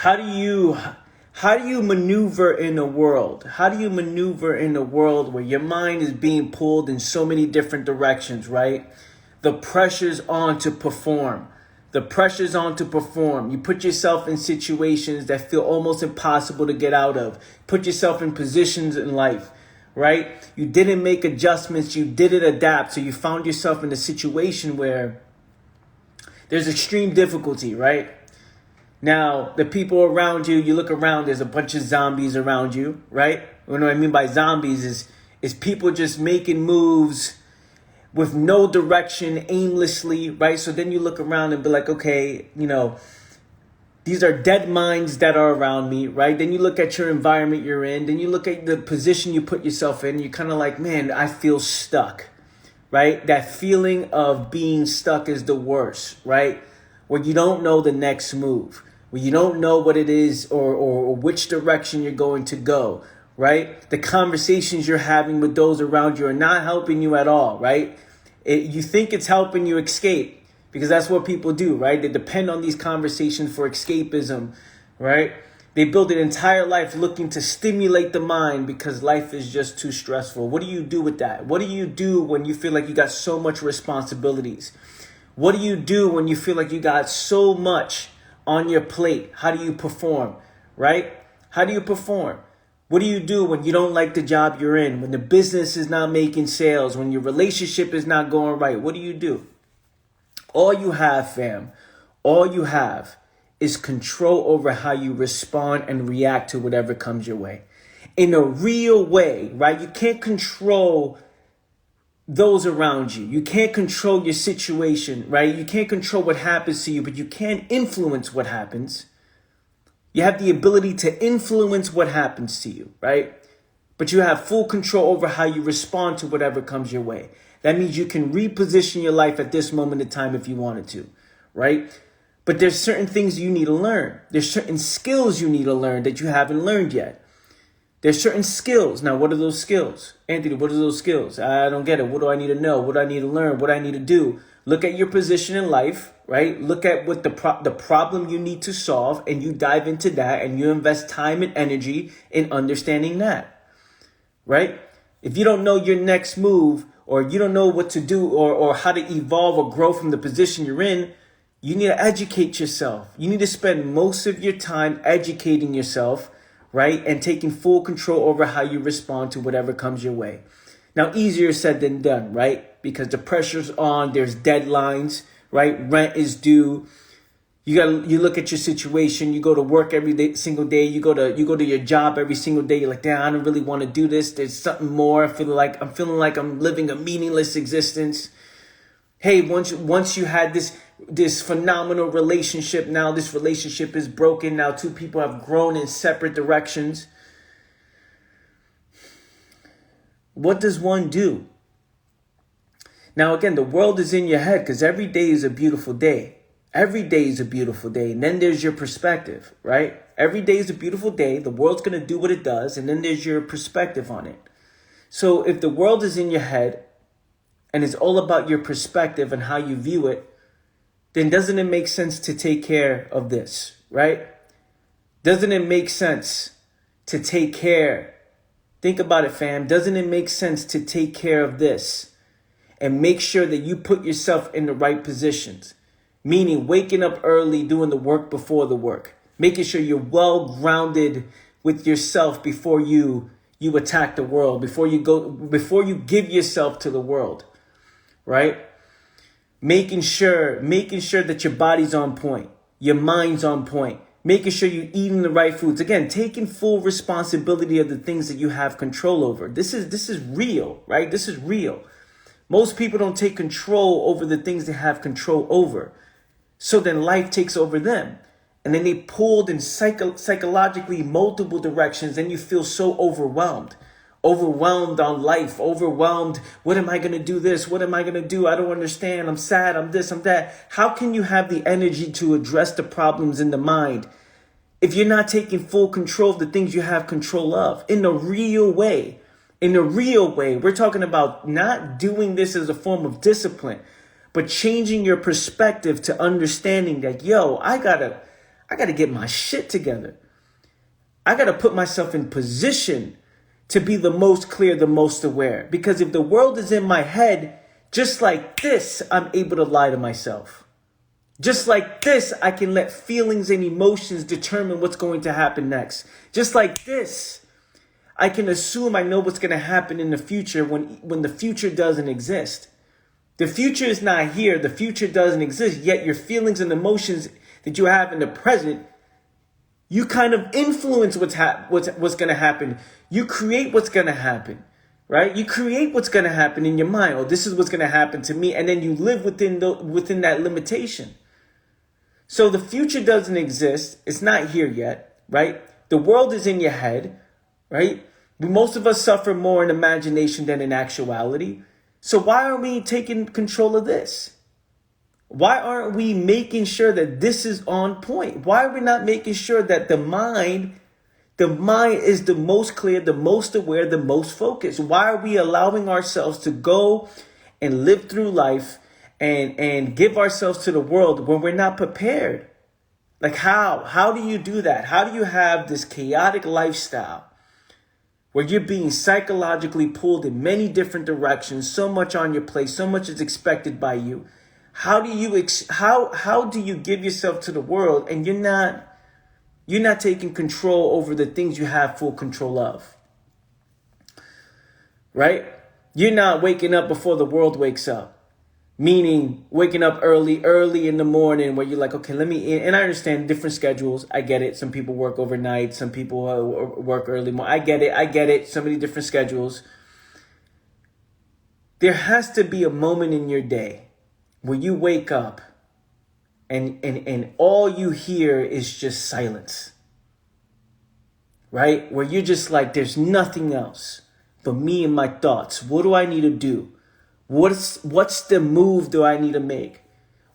how do you maneuver in a world? How do you maneuver in a world where your mind is being pulled in so many different directions, right? The pressure's on to perform. The pressure's on to perform. You put yourself in situations that feel almost impossible to get out of. Put yourself in positions in life, right? You didn't make adjustments. You didn't adapt. So you found yourself in a situation where there's extreme difficulty, right? Now, the people around you, you look around, there's a bunch of zombies around you, right? What I mean by zombies is people just making moves with no direction, aimlessly, right? So then you look around and be like, okay, these are dead minds that are around me, right? Then you look at your environment you're in. Then you look at the position you put yourself in. You're kind of like, man, I feel stuck, right? That feeling of being stuck is the worst, right? Where you don't know the next move, where you don't know what it is or which direction you're going to go, right? The conversations you're having with those around you are not helping you at all, right? You think it's helping you escape because that's what people do, right? They depend on these conversations for escapism, right? They build an entire life looking to stimulate the mind because life is just too stressful. What do you do with that? What do you do when you feel like you got so much responsibilities? What do you do when you feel like you got so much on your plate? How do you perform, right? How do you perform? What do you do when you don't like the job you're in? When the business is not making sales? When your relationship is not going right? What do you do? All you have, fam, all you have is control over how you respond and react to whatever comes your way. In a real way, right? You can't control those around you. You can't control your situation, right? You can't control what happens to you, but you can influence what happens. You have the ability to influence what happens to you, right? But you have full control over how you respond to whatever comes your way. That means you can reposition your life at this moment in time if you wanted to, right? But there's certain things you need to learn. There's certain skills you need to learn that you haven't learned yet. There's certain skills. Now, what are those skills? Anthony, what are those skills? I don't get it. What do I need to know? What do I need to learn? What do I need to do? Look at your position in life, right? Look at what the problem you need to solve, and you dive into that, and you invest time and energy in understanding that, right? If you don't know your next move, or you don't know what to do, or how to evolve or grow from the position you're in, you need to educate yourself. You need to spend most of your time educating yourself, right? And taking full control over how you respond to whatever comes your way. Now, easier said than done, right? Because the pressure's on, there's deadlines, right? Rent is due. You look at your situation, you go to work single day, you go to your job every single day, you're like, damn, I don't really want to do this. There's something more. I'm feeling like I'm living a meaningless existence. Hey, once you had this phenomenal relationship, now this relationship is broken. Now two people have grown in separate directions. What does one do? Now, again, the world is in your head because every day is a beautiful day. Every day is a beautiful day. And then there's your perspective, right? Every day is a beautiful day. The world's going to do what it does. And then there's your perspective on it. So if the world is in your head and it's all about your perspective and how you view it, then doesn't it make sense to take care of this, right? Doesn't it make sense to take care? Think about it, fam. Doesn't it make sense to take care of this and make sure that you put yourself in the right positions? Meaning waking up early, doing the work before the work, making sure you're well grounded with yourself before you attack the world, before you give yourself to the world, right? Making sure that your body's on point, your mind's on point, making sure you're eating the right foods. Again, taking full responsibility of the things that you have control over. This is real, right? This is real. Most people don't take control over the things they have control over. So then life takes over them. And then they pulled in psychologically multiple directions. Then you feel so overwhelmed on life, overwhelmed. What am I going to do this? What am I going to do? I don't understand. I'm sad. I'm this, I'm that. How can you have the energy to address the problems in the mind if you're not taking full control of the things you have control of in a real way? In a real way, we're talking about not doing this as a form of discipline, but changing your perspective to understanding that, yo, I I got to get my shit together. I got to put myself in position to be the most clear, the most aware. Because if the world is in my head, just like this, I'm able to lie to myself. Just like this, I can let feelings and emotions determine what's going to happen next. Just like this, I can assume I know what's going to happen in the future when the future doesn't exist. The future is not here. The future doesn't exist. Yet your feelings and emotions that you have in the present, you kind of influence what's going to happen. You create what's going to happen, right? You create what's going to happen in your mind. Oh, this is what's going to happen to me. And then you live within that limitation. So the future doesn't exist. It's not here yet, right? The world is in your head, right? Most of us suffer more in imagination than in actuality. So why aren't we taking control of this? Why aren't we making sure that this is on point? Why are we not making sure that the mind is the most clear, the most aware, the most focused? Why are we allowing ourselves to go and live through life and give ourselves to the world when we're not prepared? Like how do you do that? How do you have this chaotic lifestyle where you're being psychologically pulled in many different directions, so much on your plate, so much is expected by you? How do you give yourself to the world and you're not taking control over the things you have full control of? Right? You're not waking up before the world wakes up. Meaning waking up early in the morning where you're like, okay, and I understand different schedules. I get it. Some people work overnight. Some people work early. I get it. So many different schedules. There has to be a moment in your day where you wake up and all you hear is just silence. Right? Where you're just like, there's nothing else but me and my thoughts. What do I need to do? What's the move do I need to make?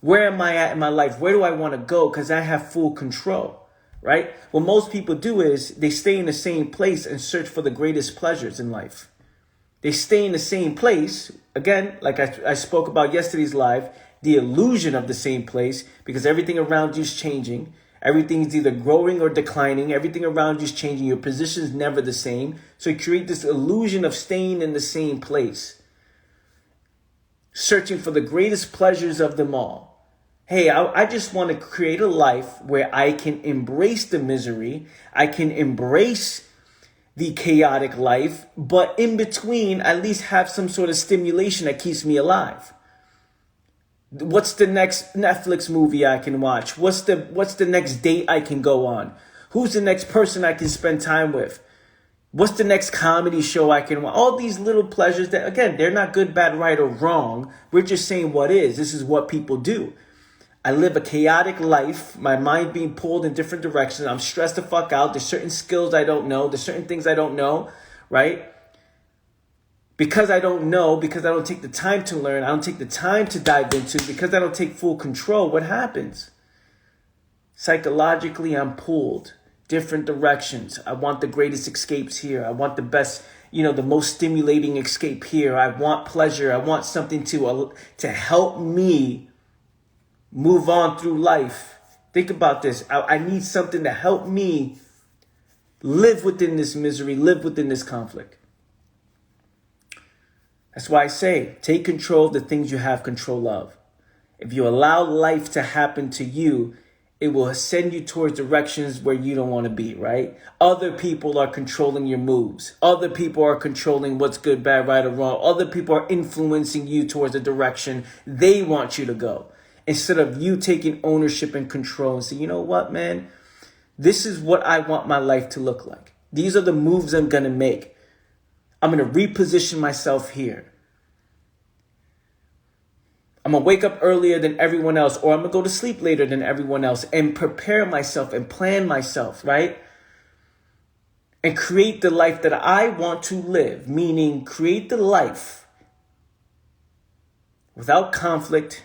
Where am I at in my life? Where do I want to go? Because I have full control, right? What most people do is they stay in the same place and search for the greatest pleasures in life. They stay in the same place. Again, like I spoke about yesterday's live, the illusion of the same place, because everything around you is changing. Everything is either growing or declining. Everything around you is changing. Your position is never the same. So you create this illusion of staying in the same place, searching for the greatest pleasures of them all. Hey, I just want to create a life where I can embrace the misery. I can embrace the chaotic life, but in between, at least have some sort of stimulation that keeps me alive. What's the next Netflix movie I can watch? What's the next date I can go on? Who's the next person I can spend time with? What's the next comedy show I can watch? All these little pleasures that, again, they're not good, bad, right, or wrong. We're just saying what is. This is what people do. I live a chaotic life, my mind being pulled in different directions. I'm stressed the fuck out. There's certain skills I don't know. There's certain things I don't know, right? Because I don't know, because I don't take the time to learn, I don't take the time to dive into, because I don't take full control, what happens? Psychologically, I'm pulled different directions. I want the greatest escapes here. I want the best, the most stimulating escape here. I want pleasure. I want something to help me move on through life. Think about this. I need something to help me live within this misery, live within this conflict. That's why I say, take control of the things you have control of. If you allow life to happen to you, it will send you towards directions where you don't want to be, right? Other people are controlling your moves. Other people are controlling what's good, bad, right, or wrong. Other people are influencing you towards a direction they want you to go. Instead of you taking ownership and control and say, you know what, man? This is what I want my life to look like. These are the moves I'm going to make. I'm going to reposition myself here. I'm going to wake up earlier than everyone else, or I'm going to go to sleep later than everyone else and prepare myself and plan myself, right? And create the life that I want to live, meaning create the life without conflict.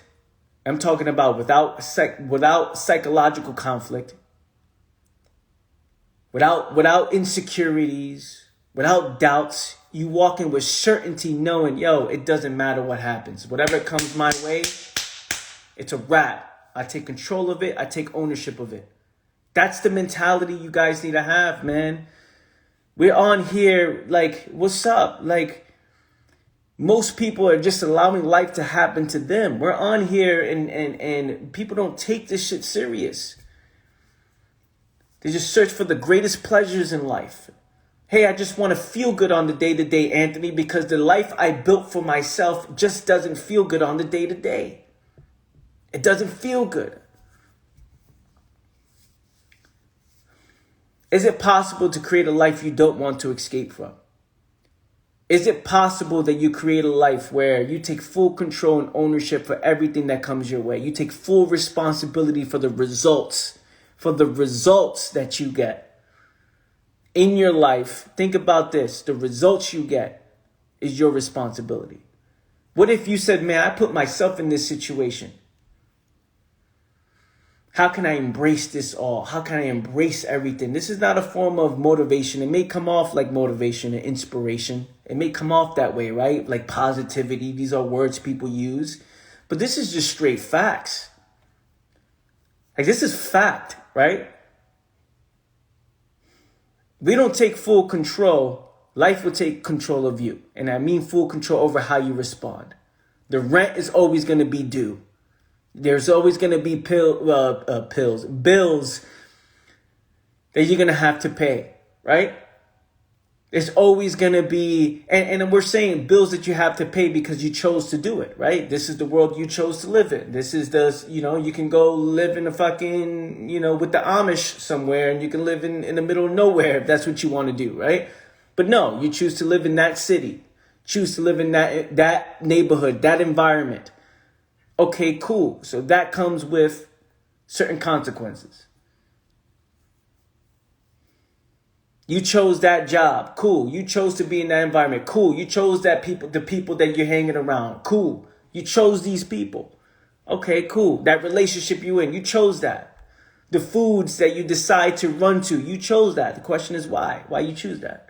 I'm talking about without psychological conflict, without insecurities, without doubts. You walk in with certainty, knowing, it doesn't matter what happens. Whatever comes my way, it's a wrap. I take control of it. I take ownership of it. That's the mentality you guys need to have, man. We're on here like, what's up? Like, most people are just allowing life to happen to them. We're on here and people don't take this shit serious. They just search for the greatest pleasures in life. Hey, I just want to feel good on the day-to-day, Anthony, because the life I built for myself just doesn't feel good on the day-to-day. It doesn't feel good. Is it possible to create a life you don't want to escape from? Is it possible that you create a life where you take full control and ownership for everything that comes your way? You take full responsibility for the results that you get in your life. Think about this. The results you get is your responsibility. What if you said, man, I put myself in this situation. How can I embrace this all? How can I embrace everything? This is not a form of motivation. It may come off like motivation and inspiration. It may come off that way, right? Like positivity. These are words people use. But this is just straight facts. Like, this is fact, right? We don't take full control. Life will take control of you. And I mean full control over how you respond. The rent is always going to be due. There's always going to be bills that you're going to have to pay, right? There's always going to be, and we're saying bills that you have to pay because you chose to do it, right? This is the world you chose to live in. This is you can go live in a fucking, with the Amish somewhere, and you can live in the middle of nowhere if that's what you want to do, right? But no, you choose to live in that city, choose to live in that neighborhood, that environment. Okay, cool. So that comes with certain consequences. You chose that job. Cool. You chose to be in that environment. Cool. You chose the people that you're hanging around. Cool. You chose these people. Okay, cool. That relationship you in, you chose that. The foods that you decide to run to, you chose that. The question is why? Why you choose that?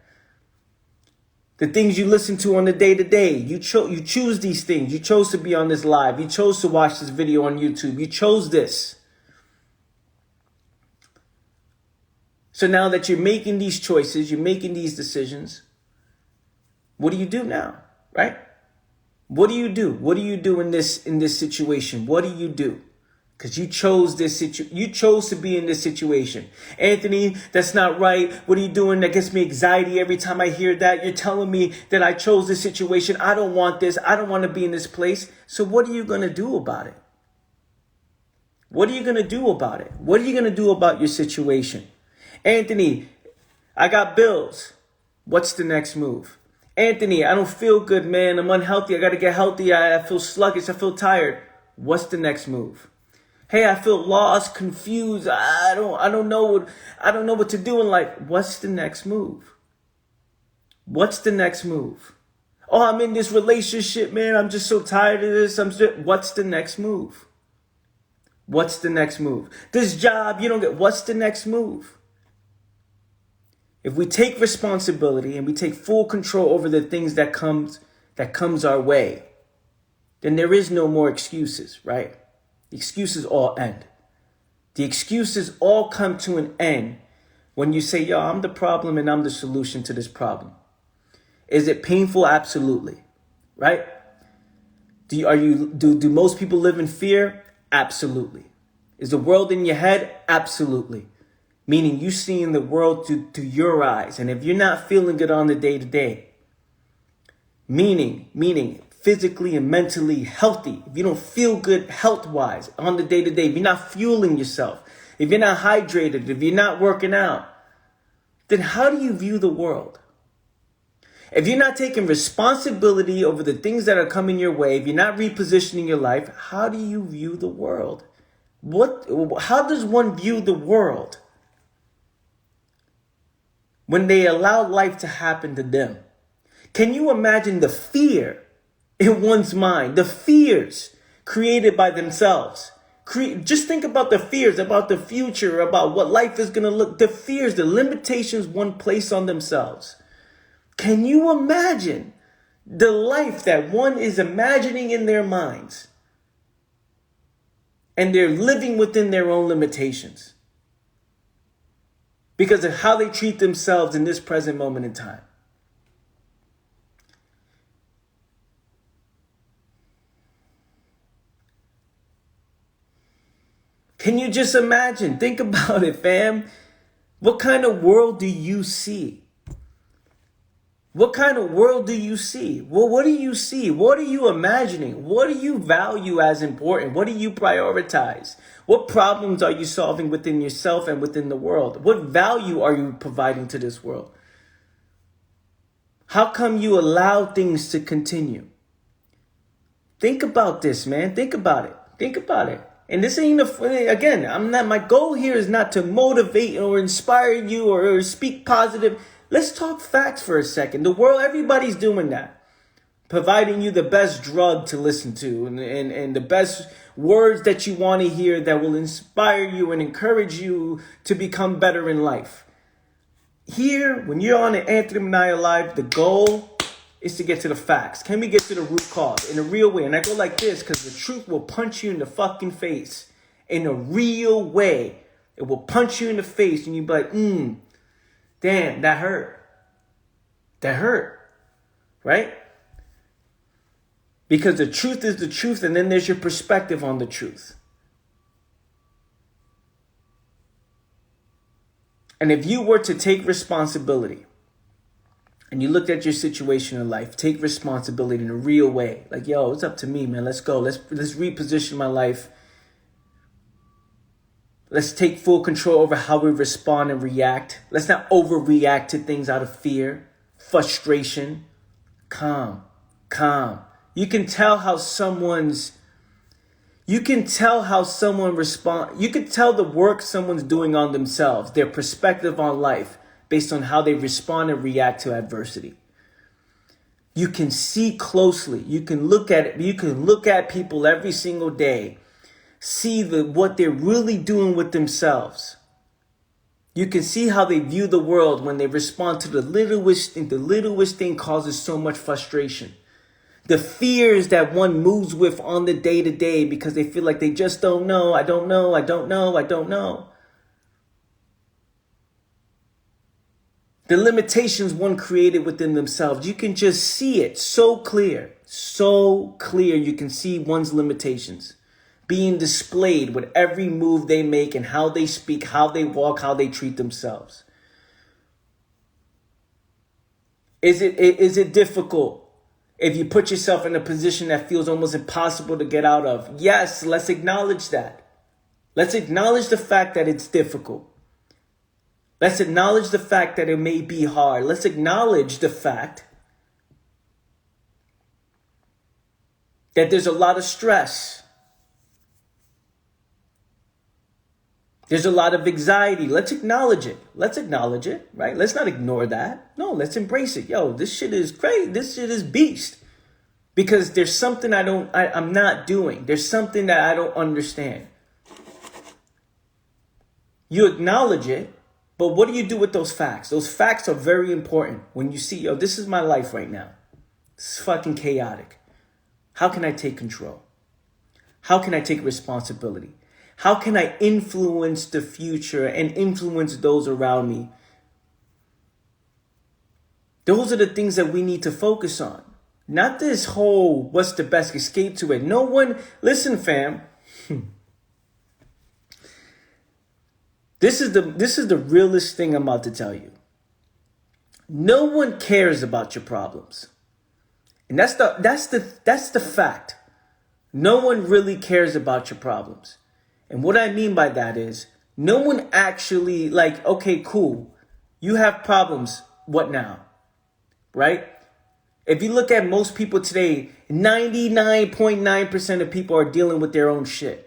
The things you listen to on the day-to-day, you choose these things. You chose to be on this live. You chose to watch this video on YouTube. You chose this. So now that you're making these choices, you're making these decisions, what do you do now, right? What do you do? What do you do in this situation? What do you do? Because you chose you chose to be in this situation. Anthony, that's not right. What are you doing? That gets me anxiety every time I hear that. You're telling me that I chose this situation. I don't want this. I don't want to be in this place. So what are you going to do about it? What are you going to do about it? What are you going to do about your situation? Anthony, I got bills. What's the next move? Anthony, I don't feel good, man. I'm unhealthy. I got to get healthy. I feel sluggish. I feel tired. What's the next move? Hey, I feel lost, confused. I don't know what to do in life. What's the next move? What's the next move? Oh, I'm in this relationship, man. I'm just so tired of this. What's the next move? What's the next move? This job, you don't get. What's the next move? If we take responsibility and we take full control over the things that comes our way, then there is no more excuses, right? The excuses all end. The excuses all come to an end when you say, yo, I'm the problem and I'm the solution to this problem. Is it painful? Absolutely. Right? Do most people live in fear? Absolutely. Is the world in your head? Absolutely. Meaning you seeing the world through your eyes. And if you're not feeling good on the day-to-day, meaning physically and mentally healthy, if you don't feel good health-wise on the day-to-day, if you're not fueling yourself, if you're not hydrated, if you're not working out, then how do you view the world? If you're not taking responsibility over the things that are coming your way, if you're not repositioning your life, how do you view the world? How does one view the world when they allow life to happen to them? Can you imagine the fear in one's mind, the fears created by themselves? Just think about the fears about the future, about what life is going to look, the fears, the limitations one places on themselves. Can you imagine the life that one is imagining in their minds and they're living within their own limitations? because of how they treat themselves in this present moment in time. Can you just imagine? Think about it, fam. What kind of world do you see? What kind of world do you see? Well, what do you see? What are you imagining? What do you value as important? What do you prioritize? What problems are you solving within yourself and within the world? What value are you providing to this world? How come you allow things to continue? Think about this, man. Think about it. Think about it. And this ain't again, my goal here is not to motivate or inspire you or speak positive. Let's talk facts for a second. The world, everybody's doing that. Providing you the best drug to listen to and the best words that you want to hear that will inspire you and encourage you to become better in life. Here, when you're on an Anthony Minaya Live, the goal is to get to the facts. Can we get to the root cause in a real way? And I go like this because the truth will punch you in the fucking face in a real way. It will punch you in the face and you'll be like, damn, that hurt. That hurt. Right? Because the truth is the truth, and then there's your perspective on the truth. And if you were to take responsibility, and you looked at your situation in life, take responsibility in a real way. Like, yo, it's up to me, man. Let's go. Let's reposition my life. Let's take full control over how we respond and react. Let's not overreact to things out of fear, frustration. Calm. You can tell how someone responds. You can tell the work someone's doing on themselves, their perspective on life, based on how they respond and react to adversity. You can see closely. You can look at it. You can look at people every single day. See what they're really doing with themselves. You can see how they view the world when they respond to the littlest thing. The littlest thing causes so much frustration. The fears that one moves with on the day-to-day because they feel like they just don't know. I don't know. The limitations one created within themselves. You can just see it so clear. So clear you can see one's limitations being displayed with every move they make and how they speak, how they walk, how they treat themselves. Is it difficult if you put yourself in a position that feels almost impossible to get out of? Yes, let's acknowledge that. Let's acknowledge the fact that it's difficult. Let's acknowledge the fact that it may be hard. Let's acknowledge the fact that there's a lot of stress. There's a lot of anxiety. Let's acknowledge it. Right? Let's not ignore that. No, let's embrace it. Yo, this shit is great. This shit is beast. Because there's something I'm not doing. There's something that I don't understand. You acknowledge it, but what do you do with those facts? Those facts are very important. When you see, yo, this is my life right now. This is fucking chaotic. How can I take control? How can I take responsibility? How can I influence the future and influence those around me? Those are the things that we need to focus on. Not this whole, what's the best escape to it? No one, listen, fam. This is the realest thing I'm about to tell you. No one cares about your problems. And that's the fact. No one really cares about your problems. And what I mean by that is no one actually okay, cool. You have problems. What now? Right? If you look at most people today, 99.9% of people are dealing with their own shit.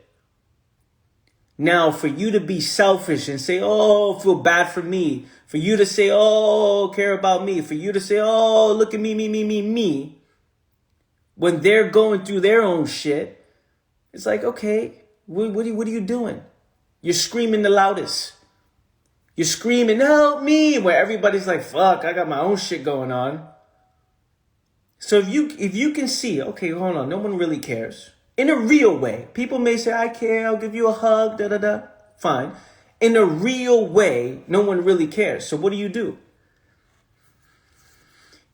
Now, for you to be selfish and say, oh, feel bad for me. For you to say, oh, care about me. For you to say, oh, look at me. When they're going through their own shit, it's like, okay, what are you doing? You're screaming the loudest. You're screaming, help me, where everybody's like, fuck, I got my own shit going on. So if you can see, okay, hold on, no one really cares. In a real way. People may say, I care, I'll give you a hug, Fine. in a real way, no one really cares. So what do?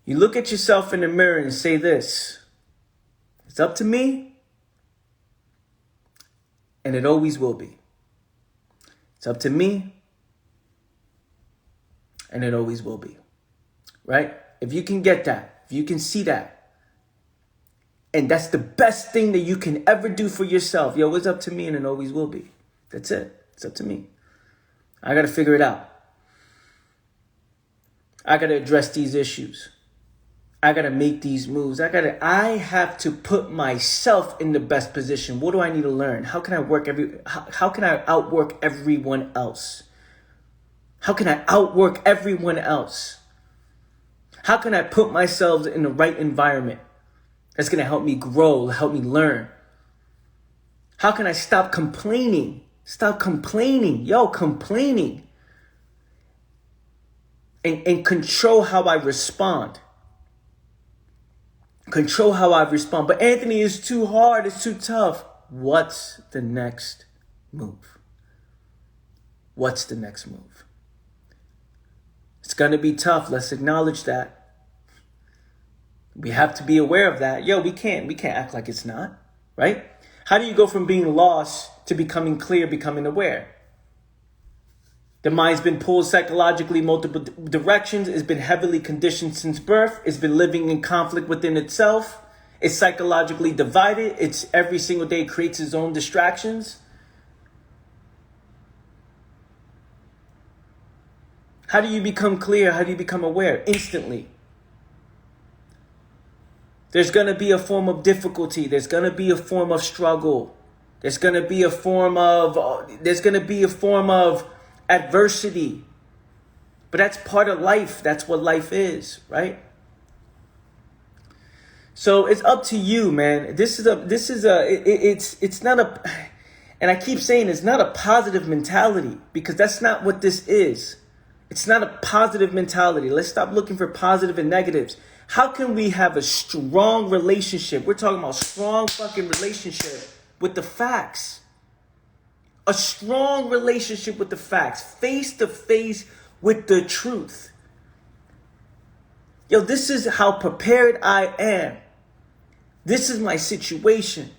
You look at yourself in the mirror and say this: it's up to me, and it always will be. It's up to me, and it always will be. Right? If you can get that, if you can see that, and that's the best thing that you can ever do for yourself. Yo, it's up to me, and it always will be. That's it. It's up to me. I got to figure it out. I got to address these issues. I got to make these moves. I have to put myself in the best position. What do I need to learn? How can I how can I outwork everyone else? How can I outwork everyone else? How can I put myself in the right environment that's going to help me grow, help me learn? How can I stop complaining? Stop complaining. Yo, complaining. And control how I respond. Control how I respond. But Anthony, it's too hard. It's too tough. What's the next move? What's the next move? It's going to be tough. Let's acknowledge that. We have to be aware of that. Yo, we can't act like it's not, right? How do you go from being lost to becoming clear, becoming aware? The mind's been pulled psychologically multiple directions. It's been heavily conditioned since birth. It's been living in conflict within itself. It's psychologically divided. It's every single day creates its own distractions. How do you become clear? How do you become aware? Instantly. There's going to be a form of difficulty. There's going to be a form of struggle. There's going to be a form of adversity. But that's part of life. That's what life is, right? So it's up to you, man. It's not a, and I keep saying it's not a positive mentality, because that's not what this is. It's not a positive mentality. Let's stop looking for positive and negatives. How can we have a strong relationship? We're talking about strong fucking relationship with the facts. A strong relationship with the facts. Face to face with the truth. Yo, this is how prepared I am. This is my situation.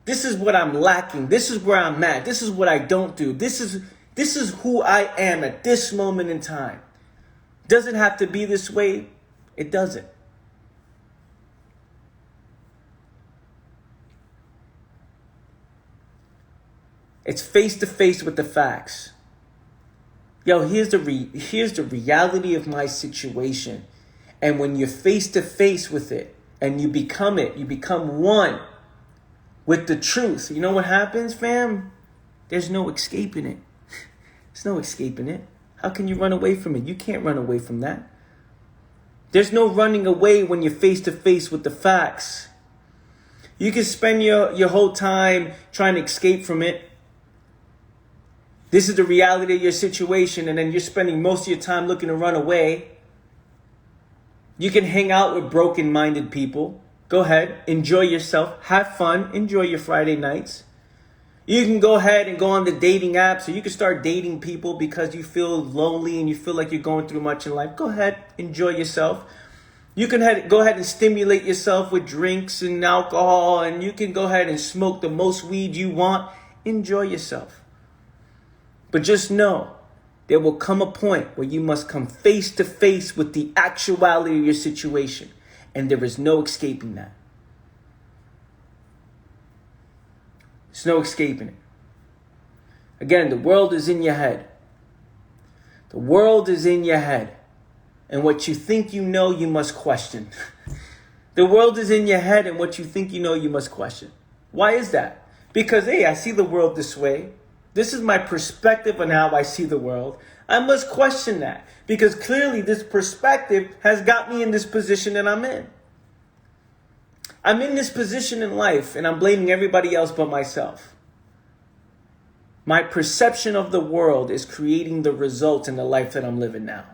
This is what I'm lacking. This is where I'm at. This is what I don't do. This is who I am at this moment in time. Does it have to be this way? It doesn't. It's face to face with the facts. Yo, here's the reality of my situation. And when you're face to face with it and you become one with the truth, you know what happens, fam? There's no escaping it. There's no escaping it. How can you run away from it? You can't run away from that. There's no running away when you're face to face with the facts. You can spend your whole time trying to escape from it. This is the reality of your situation, and then you're spending most of your time looking to run away. You can hang out with broken-minded people. Go ahead, enjoy yourself, have fun, enjoy your Friday nights. You can go ahead and go on the dating apps, or you can start dating people because you feel lonely and you feel like you're going through much in life. Go ahead, enjoy yourself. You can go ahead and stimulate yourself with drinks and alcohol, and you can go ahead and smoke the most weed you want. Enjoy yourself. But just know, there will come a point where you must come face to face with the actuality of your situation. And there is no escaping that. There's no escaping it. Again, the world is in your head. The world is in your head. And what you think you know, you must question. The world is in your head, and what you think you know, you must question. Why is that? Because, hey, I see the world this way. This is my perspective on how I see the world. I must question that, because clearly this perspective has got me in this position that I'm in. I'm in this position in life, and I'm blaming everybody else but myself. My perception of the world is creating the result in the life that I'm living now.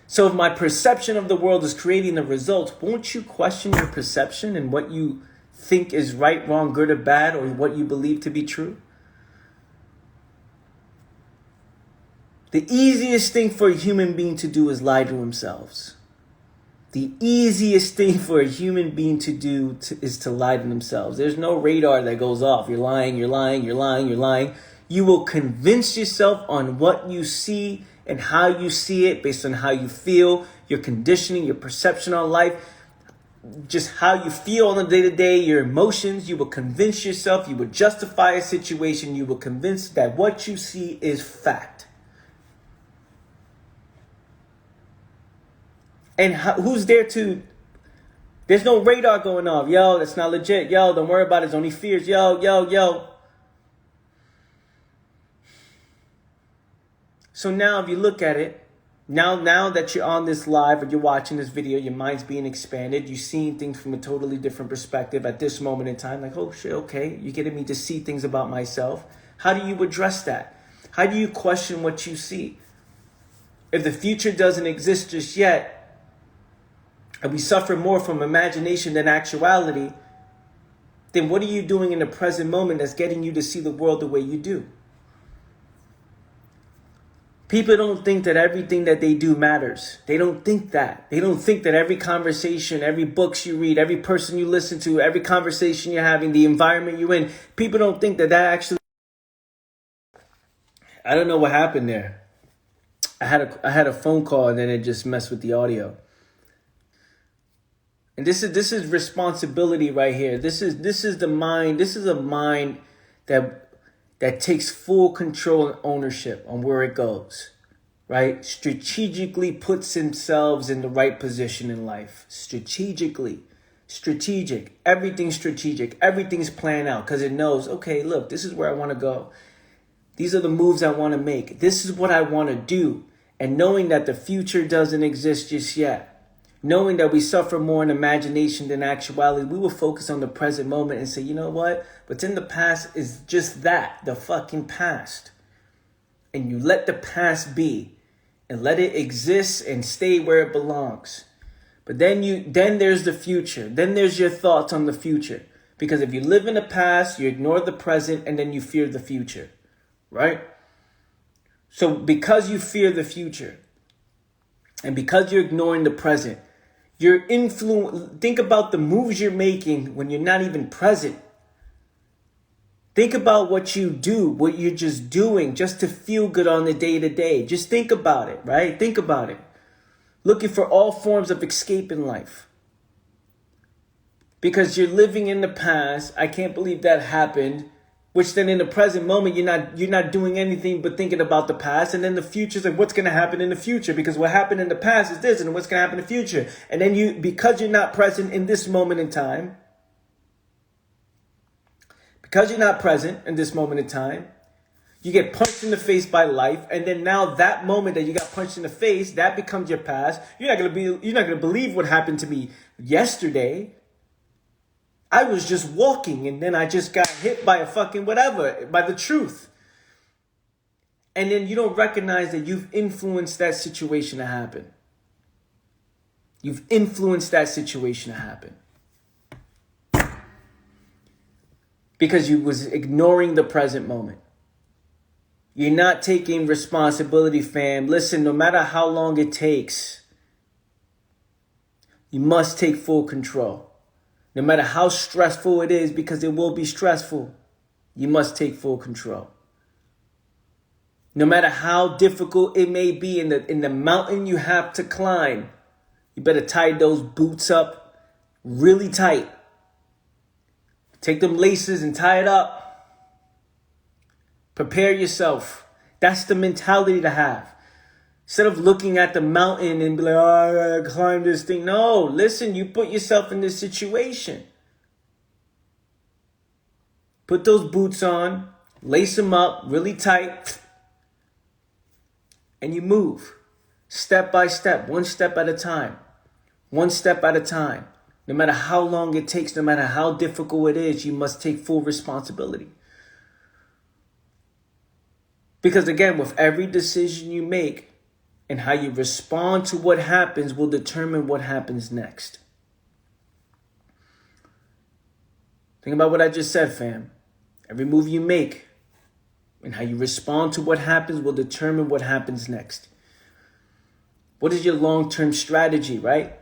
So if my perception of the world is creating the results, won't you question your perception and what you think is right, wrong, good or bad, or what you believe to be true? The easiest thing for a human being to do is lie to themselves. The easiest thing for a human being to do is to lie to themselves. There's no radar that goes off. You're lying, you're lying, you're lying, you're lying. You will convince yourself on what you see and how you see it based on how you feel, your conditioning, your perception on life, just how you feel on the day-to-day, your emotions. You will convince yourself, you will justify a situation, you will convince that what you see is fact. And who's there to, there's no radar going off. Yo, that's not legit. Yo, don't worry about it. It's only fears. Yo. So now if you look at it, now that you're on this live or you're watching this video, your mind's being expanded. You're seeing things from a totally different perspective at this moment in time. Like, oh shit, okay. You're getting me to see things about myself. How do you address that? How do you question what you see? If the future doesn't exist just yet, and we suffer more from imagination than actuality, then what are you doing in the present moment that's getting you to see the world the way you do? People don't think that everything that they do matters. They don't think that. They don't think that every conversation, every books you read, every person you listen to, every conversation you're having, the environment you're in, people don't think that actually... I don't know what happened there. I had a phone call and then it just messed with the audio. And this is responsibility right here. This is the mind. This is a mind that takes full control and ownership on where it goes, right? Strategically puts themselves in the right position in life. Strategic. Everything's strategic. Everything's planned out because it knows, okay, look, this is where I want to go. These are the moves I want to make. This is what I want to do. And knowing that the future doesn't exist just yet. Knowing that we suffer more in imagination than actuality, we will focus on the present moment and say, you know what? What's in the past is just that, the fucking past. And you let the past be and let it exist and stay where it belongs. But then there's the future. Then there's your thoughts on the future. Because if you live in the past, you ignore the present and then you fear the future, right? So because you fear the future and because you're ignoring the present, think about the moves you're making when you're not even present. Think about what you do, what you're just doing just to feel good on the day-to-day. Just think about it, right? Think about it. Looking for all forms of escape in life. Because you're living in the past. I can't believe that happened. Which then in the present moment, you're not doing anything but thinking about the past. And then the future's like, what's going to happen in the future? Because what happened in the past is this, and what's going to happen in the future. And then because you're not present in this moment in time, you get punched in the face by life. And then now that moment that you got punched in the face, that becomes your past. You're not going to believe what happened to me yesterday. I was just walking and then I just got hit by a fucking whatever, by the truth. And then you don't recognize that you've influenced that situation to happen. You've influenced that situation to happen. Because you was ignoring the present moment. You're not taking responsibility, fam. Listen, no matter how long it takes, you must take full control. No matter how stressful it is, because it will be stressful, you must take full control. No matter how difficult it may be in the mountain you have to climb, you better tie those boots up really tight. Take them laces and tie it up. Prepare yourself. That's the mentality to have. Instead of looking at the mountain and be like, oh, I gotta climb this thing. No, listen, you put yourself in this situation. Put those boots on, lace them up really tight, and you move. Step by step, one step at a time. One step at a time. No matter how long it takes, no matter how difficult it is, you must take full responsibility. Because again, with every decision you make, and how you respond to what happens will determine what happens next. Think about what I just said, fam. Every move you make and how you respond to what happens will determine what happens next. What is your long-term strategy, right?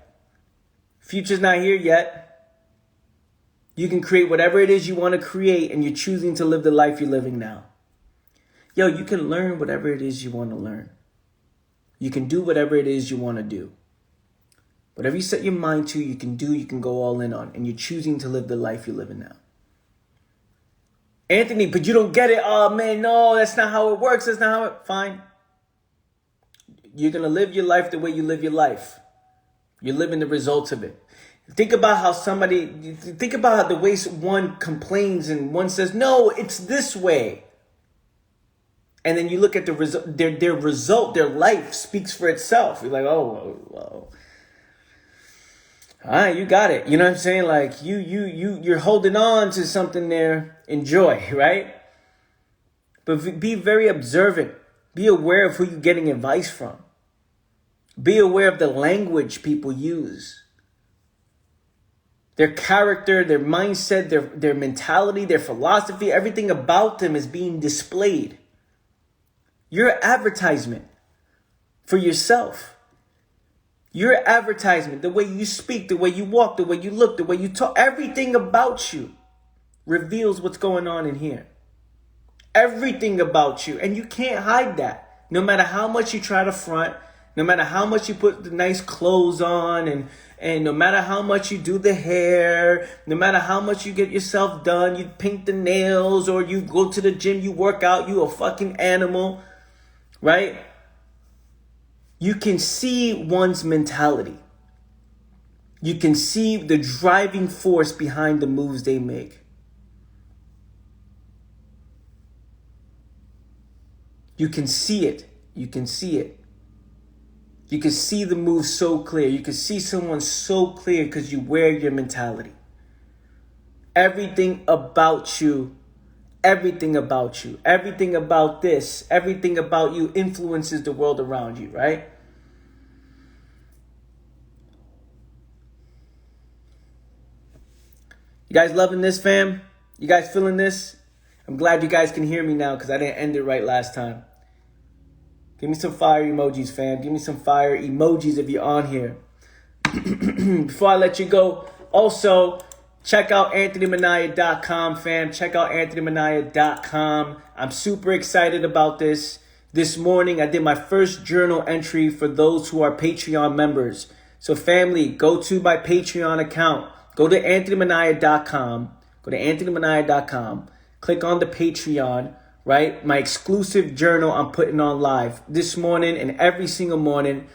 Future's not here yet. You can create whatever it is you want to create, and you're choosing to live the life you're living now. Yo, you can learn whatever it is you want to learn. You can do whatever it is you want to do. Whatever you set your mind to, you can do, you can go all in on, and you're choosing to live the life you're living now. Anthony, but you don't get it. Oh, man, no, that's not how it works. That's not how it... Fine. You're going to live your life the way you live your life. You're living the results of it. Think about how the way one complains and one says, no, it's this way. And then you look at the result, their result, their life speaks for itself. You're like, oh, well. All right, you got it. You know what I'm saying? Like you're holding on to something there. Enjoy, right? But be very observant. Be aware of who you're getting advice from. Be aware of the language people use. Their character, their mindset, their mentality, their philosophy, everything about them is being displayed. You're an advertisement for yourself. You're an advertisement. The way you speak, the way you walk, the way you look, the way you talk, everything about you reveals what's going on in here. Everything about you. And you can't hide that. No matter how much you try to front, no matter how much you put the nice clothes on, and no matter how much you do the hair, no matter how much you get yourself done, you paint the nails, or you go to the gym, you work out, you a fucking animal, right? You can see one's mentality. You can see the driving force behind the moves they make. You can see it. You can see it. You can see the move so clear. You can see someone so clear because you wear your mentality. Everything about you, everything about this, everything about you influences the world around you, right? You guys loving this, fam? You guys feeling this? I'm glad you guys can hear me now because I didn't end it right last time. Give me some fire emojis, fam. Give me some fire emojis if you're on here. Before I let you go, also, check out AnthonyManaya.com, fam. Check out AnthonyManaya.com. I'm super excited about this. This morning, I did my first journal entry for those who are Patreon members. So, family, go to my Patreon account. Go to AnthonyManaya.com. Go to AnthonyManaya.com. Click on the Patreon. Right? My exclusive journal I'm putting on live this morning, and every single morning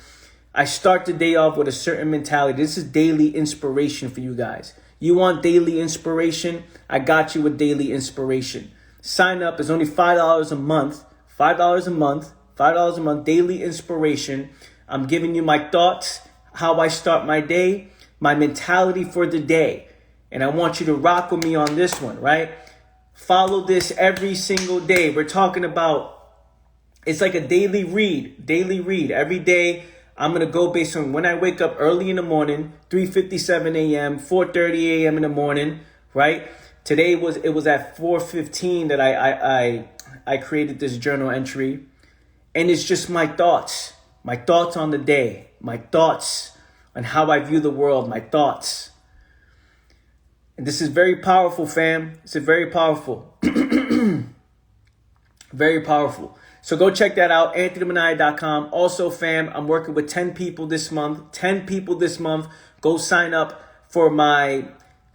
I start the day off with a certain mentality. This is daily inspiration for you guys. You want daily inspiration? I got you with daily inspiration. Sign up. It's only $5 a month. $5 a month. $5 a month. Daily inspiration. I'm giving you my thoughts, how I start my day, my mentality for the day. And I want you to rock with me on this one, right? Follow this every single day. We're talking about, it's like a daily read. Every day, I'm going to go based on when I wake up early in the morning, 3:57 a.m., 4:30 a.m. in the morning, right? Today it was at 4:15 that I created this journal entry. And it's just my thoughts on the day, my thoughts on how I view the world, my thoughts. And this is very powerful, fam. This is very powerful. Very powerful. So go check that out, AnthonyManaya.com. Also, fam, I'm working with 10 people this month. 10 people this month. Go sign up for my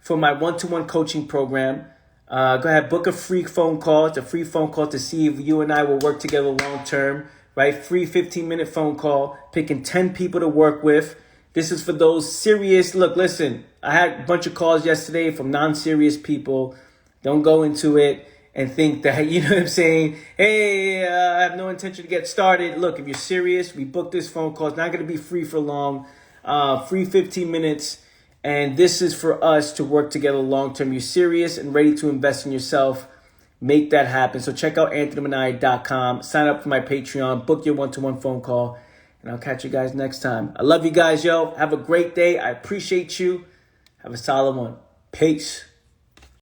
one-to-one coaching program. Go ahead, book a free phone call. It's a free phone call to see if you and I will work together long-term, right? Free 15-minute phone call, picking 10 people to work with. This is for those serious. Look, listen, I had a bunch of calls yesterday from non-serious people. Don't go into it and think that, you know what I'm saying? Hey, I have no intention to get started. Look, if you're serious, we booked this phone call. It's not going to be free for long. Free 15 minutes. And this is for us to work together long-term. You're serious and ready to invest in yourself. Make that happen. So check out AnthonyManaya.com. Sign up for my Patreon. Book your one-to-one phone call. And I'll catch you guys next time. I love you guys, yo. Have a great day. I appreciate you. Have a solid one. Peace.